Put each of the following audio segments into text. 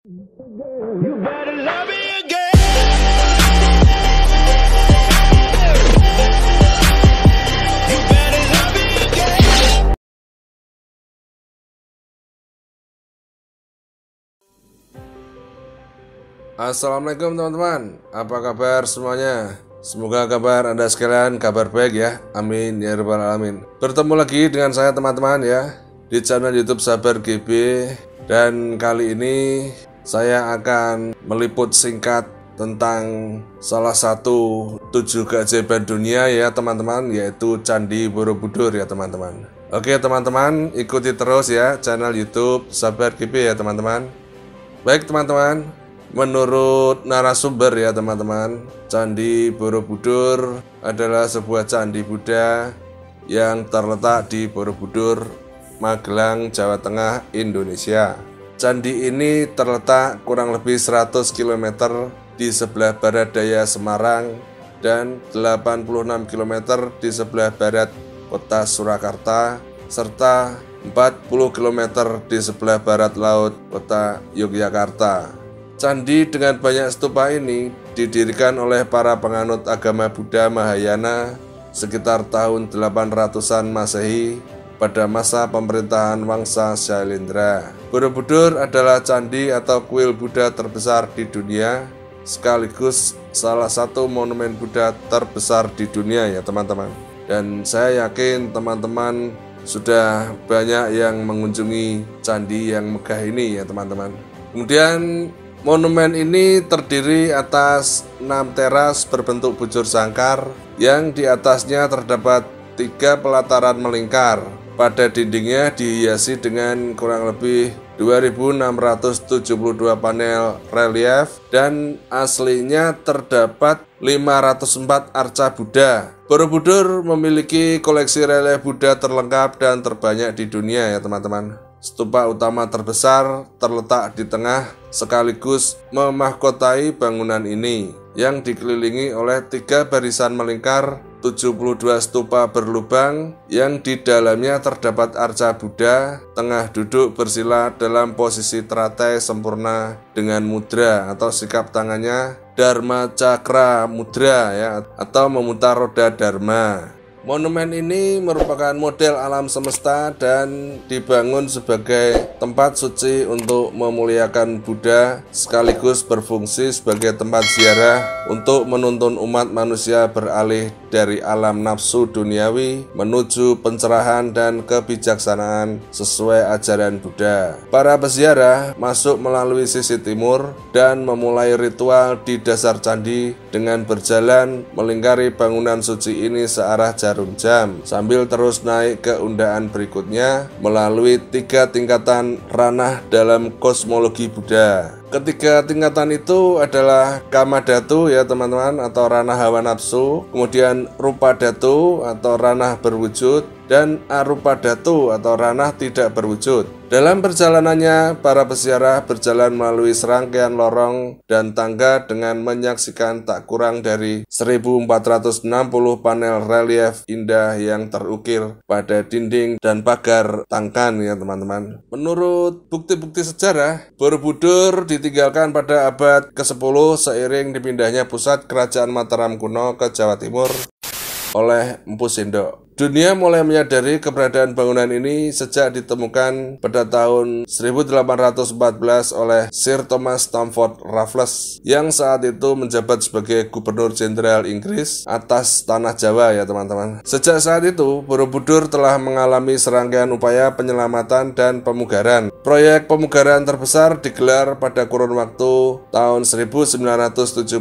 You better love me again. You better love me again. Assalamualaikum teman-teman, apa kabar semuanya? Semoga kabar Anda sekalian kabar baik ya, amin ya rabbal alamin. Bertemu lagi dengan saya teman-teman ya, di channel YouTube Sabar GB. Dan kali ini saya akan meliput singkat tentang salah satu 7 keajaiban dunia ya teman-teman, yaitu Candi Borobudur ya teman-teman. Oke teman-teman, ikuti terus ya channel YouTube Sabar GB ya teman-teman. Baik teman-teman, menurut narasumber ya teman-teman, Candi Borobudur adalah sebuah candi Buddha yang terletak di Borobudur, Magelang, Jawa Tengah, Indonesia. Candi ini terletak kurang lebih 100 km di sebelah barat daya Semarang dan 86 km di sebelah barat kota Surakarta, serta 40 km di sebelah barat laut kota Yogyakarta. Candi dengan banyak stupa ini didirikan oleh para penganut agama Buddha Mahayana sekitar tahun 800-an Masehi pada masa pemerintahan Wangsa Shailendra. Borobudur adalah candi atau kuil Buddha terbesar di dunia, sekaligus salah satu monumen Buddha terbesar di dunia ya teman-teman. Dan saya yakin teman-teman sudah banyak yang mengunjungi candi yang megah ini ya teman-teman. Kemudian monumen ini terdiri atas 6 teras berbentuk bujur sangkar yang di atasnya terdapat 3 pelataran melingkar. Pada dindingnya dihiasi dengan kurang lebih 2.672 panel relief dan aslinya terdapat 504 arca Buddha. Borobudur memiliki koleksi relief Buddha terlengkap dan terbanyak di dunia ya teman-teman. Stupa utama terbesar terletak di tengah sekaligus memahkotai bangunan ini yang dikelilingi oleh 3 barisan melingkar 72 stupa berlubang yang di dalamnya terdapat arca Buddha tengah duduk bersila dalam posisi teratai sempurna dengan mudra atau sikap tangannya Dharma Cakra Mudra ya, atau memutar roda Dharma. Monumen ini merupakan model alam semesta dan dibangun sebagai tempat suci untuk memuliakan Buddha sekaligus berfungsi sebagai tempat ziarah untuk menuntun umat manusia beralih dari alam nafsu duniawi menuju pencerahan dan kebijaksanaan sesuai ajaran Buddha. Para peziarah masuk melalui sisi timur dan memulai ritual di dasar candi dengan berjalan melingkari bangunan suci ini searah jarum jam sambil terus naik ke undaan berikutnya melalui 3 tingkatan ranah dalam kosmologi Buddha. Ketiga tingkatan itu adalah Kama Dhatu ya teman-teman, atau ranah hawa nafsu, kemudian Rupa Dhatu atau ranah berwujud, dan Arupa Dhatu atau ranah tidak berwujud. Dalam perjalanannya, para peziarah berjalan melalui serangkaian lorong dan tangga dengan menyaksikan tak kurang dari 1460 panel relief indah yang terukir pada dinding dan pagar tangkan ya teman-teman. Menurut bukti-bukti sejarah, Borobudur ditinggalkan pada abad ke-10 seiring dipindahnya pusat kerajaan Mataram kuno ke Jawa Timur oleh Empu Sindok. Dunia mulai menyadari keberadaan bangunan ini sejak ditemukan pada tahun 1814 oleh Sir Thomas Stamford Raffles yang saat itu menjabat sebagai Gubernur Jenderal Inggris atas tanah Jawa ya teman-teman. Sejak saat itu, Borobudur telah mengalami serangkaian upaya penyelamatan dan pemugaran. Proyek pemugaran terbesar digelar pada kurun waktu tahun 1975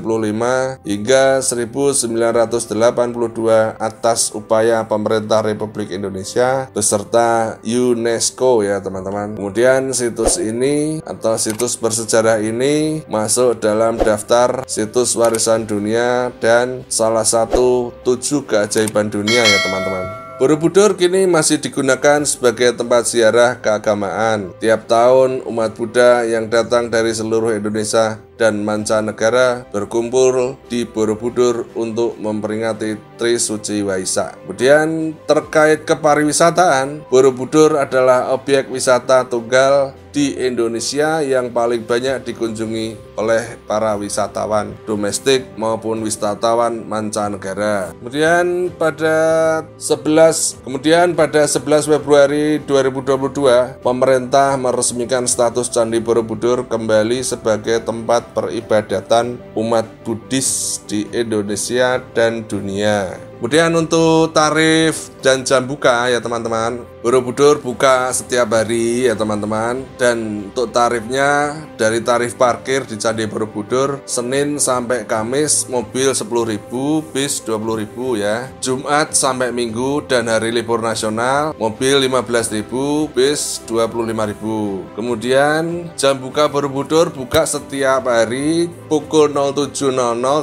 hingga 1982 atas upaya pemerintah Republik Indonesia beserta UNESCO ya teman-teman. Kemudian situs ini atau situs bersejarah ini masuk dalam daftar situs warisan dunia dan salah satu 7 keajaiban dunia ya teman-teman. Borobudur kini masih digunakan sebagai tempat ziarah keagamaan. Tiap tahun umat Buddha yang datang dari seluruh Indonesia dan mancanegara berkumpul di Borobudur untuk memperingati Putri Suci Waisak. Kemudian terkait kepariwisataan, Borobudur adalah objek wisata tunggal di Indonesia yang paling banyak dikunjungi oleh para wisatawan domestik maupun wisatawan mancanegara. Kemudian pada 11 Februari 2022, pemerintah meresmikan status Candi Borobudur kembali sebagai tempat peribadatan umat Buddhis di Indonesia dan dunia. Kemudian untuk tarif dan jam buka ya teman-teman, Borobudur buka setiap hari ya teman-teman. Dan untuk tarifnya dari tarif parkir di Candi Borobudur Senin sampai Kamis mobil 10.000, bis 20.000 ya. Jumat sampai Minggu dan hari libur nasional mobil 15.000, bis 25.000. Kemudian jam buka Borobudur buka setiap hari pukul 07.00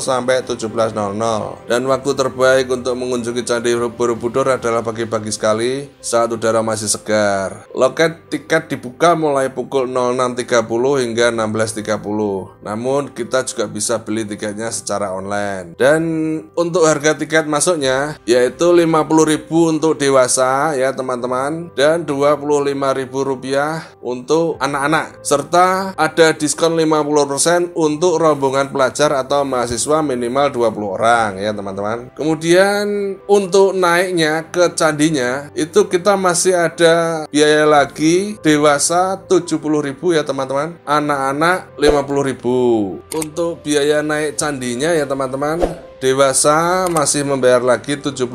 sampai 17.00. Dan waktu terbaik untuk mengunjungi Candi Borobudur adalah pagi-pagi sekali saat udara masih segar. Loket tiket dibuka mulai pukul 06.30 hingga 16.30. Namun kita juga bisa beli tiketnya secara online. Dan untuk harga tiket masuknya yaitu Rp50.000 untuk dewasa ya teman-teman, dan Rp25.000 untuk anak-anak, serta ada diskon 50% untuk rombongan pelajar atau mahasiswa minimal 20 orang ya teman-teman. Kemudian untuk naiknya ke candinya itu kita masih ada biaya lagi, dewasa 70.000 ya teman-teman, anak-anak 50.000. Untuk biaya naik candinya ya teman-teman, dewasa masih membayar lagi 70.000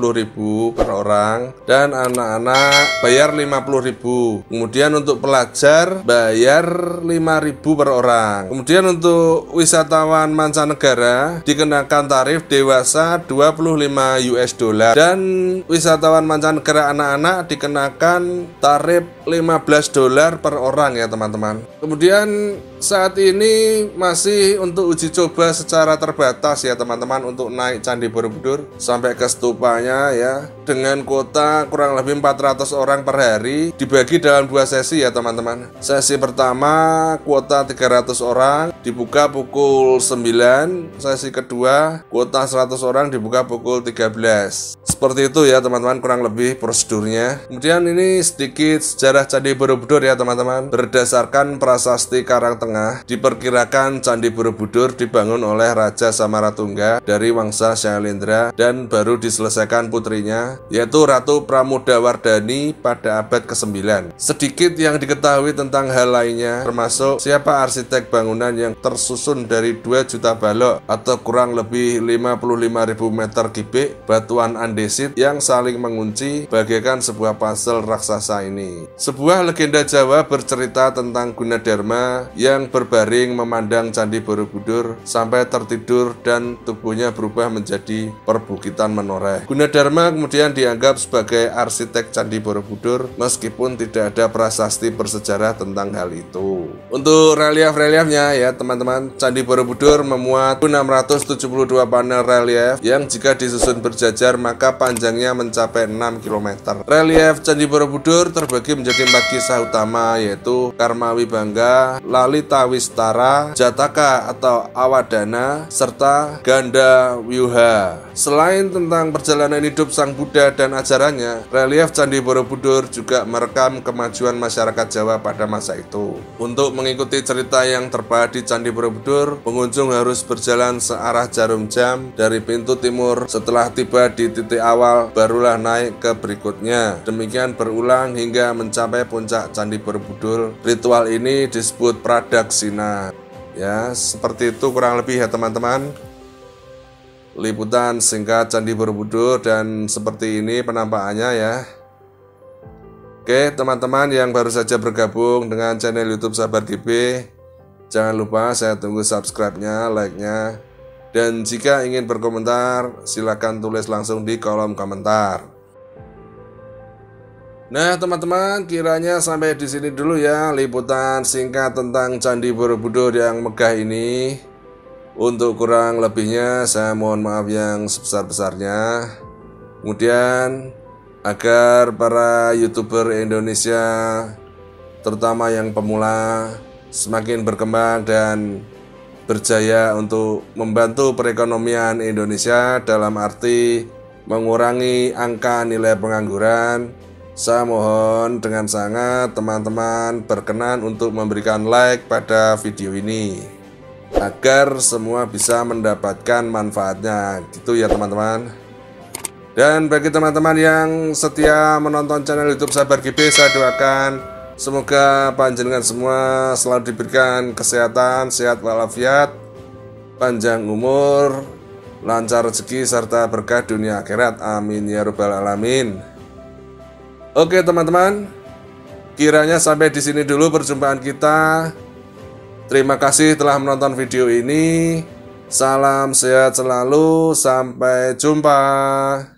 per orang dan anak-anak bayar 50.000. Kemudian untuk pelajar bayar 5.000 per orang. Kemudian untuk wisatawan mancanegara dikenakan tarif dewasa $25 dan wisatawan mancanegara anak-anak dikenakan tarif $15 per orang ya teman-teman. Kemudian saat ini masih untuk uji coba secara terbatas ya teman-teman untuk naik Candi Borobudur sampai ke stupanya ya, dengan kuota kurang lebih 400 orang per hari dibagi dalam 2 sesi ya teman-teman. Sesi pertama kuota 300 orang dibuka pukul 9, sesi kedua kuota 100 orang dibuka pukul 13. Seperti itu ya teman-teman kurang lebih prosedurnya. Kemudian ini sedikit sejarah Candi Borobudur ya teman-teman. Berdasarkan prasasti Karangtengah, diperkirakan Candi Borobudur dibangun oleh Raja Samaratungga dari Wangsa Syailendra dan baru diselesaikan putrinya yaitu Ratu Pramodawardhani pada abad ke-9. Sedikit yang diketahui tentang hal lainnya termasuk siapa arsitek bangunan yang tersusun dari 2 juta balok atau kurang lebih 55.000 meter kubik batuan andesit yang saling mengunci bagaikan sebuah puzzle raksasa ini. Sebuah legenda Jawa bercerita tentang Gunadarma yang berbaring memandang Candi Borobudur sampai tertidur dan tubuhnya berubah menjadi perbukitan menoreh. Gunadarma kemudian dianggap sebagai arsitek Candi Borobudur meskipun tidak ada prasasti bersejarah tentang hal itu. Untuk relief-reliefnya ya teman-teman, Candi Borobudur memuat 672 panel relief yang jika disusun berjajar maka panjangnya mencapai 6 km. Relief Candi Borobudur terbagi menjadi 4 kisah utama yaitu Karma Wibangga, Lalita Wistara, Jataka atau Awadana, serta Ganda Wyuha. Selain tentang perjalanan hidup Sang Buddha dan ajarannya, relief Candi Borobudur juga merekam kemajuan masyarakat Jawa pada masa itu. Untuk mengikuti cerita yang terpahat di Candi Borobudur, pengunjung harus berjalan searah jarum jam dari pintu timur. Setelah tiba di titik awal, barulah naik ke berikutnya. Demikian berulang hingga mencapai puncak Candi Borobudur. Ritual ini disebut pradaksina. Ya, seperti itu kurang lebih ya teman-teman. Liputan singkat Candi Borobudur dan seperti ini penampakannya ya. Oke teman-teman yang baru saja bergabung dengan channel YouTube Sabar GB, jangan lupa saya tunggu subscribe-nya, like-nya, dan jika ingin berkomentar silakan tulis langsung di kolom komentar. Nah teman-teman, kiranya sampai di sini dulu ya liputan singkat tentang Candi Borobudur yang megah ini. Untuk kurang lebihnya saya mohon maaf yang sebesar-besarnya. Kemudian agar para YouTuber Indonesia terutama yang pemula semakin berkembang dan berjaya untuk membantu perekonomian Indonesia dalam arti mengurangi angka nilai pengangguran, saya mohon dengan sangat teman-teman berkenan untuk memberikan like pada video ini agar semua bisa mendapatkan manfaatnya, gitu ya teman-teman. Dan bagi teman-teman yang setia menonton channel YouTube Sabar GB, saya doakan semoga panjenengan semua selalu diberikan kesehatan, sehat walafiat, panjang umur, lancar rezeki, serta berkah dunia akhirat. Amin ya rabbal alamin. Oke teman-teman, kiranya sampai di sini dulu perjumpaan kita. Terima kasih telah menonton video ini. Salam sehat selalu, sampai jumpa.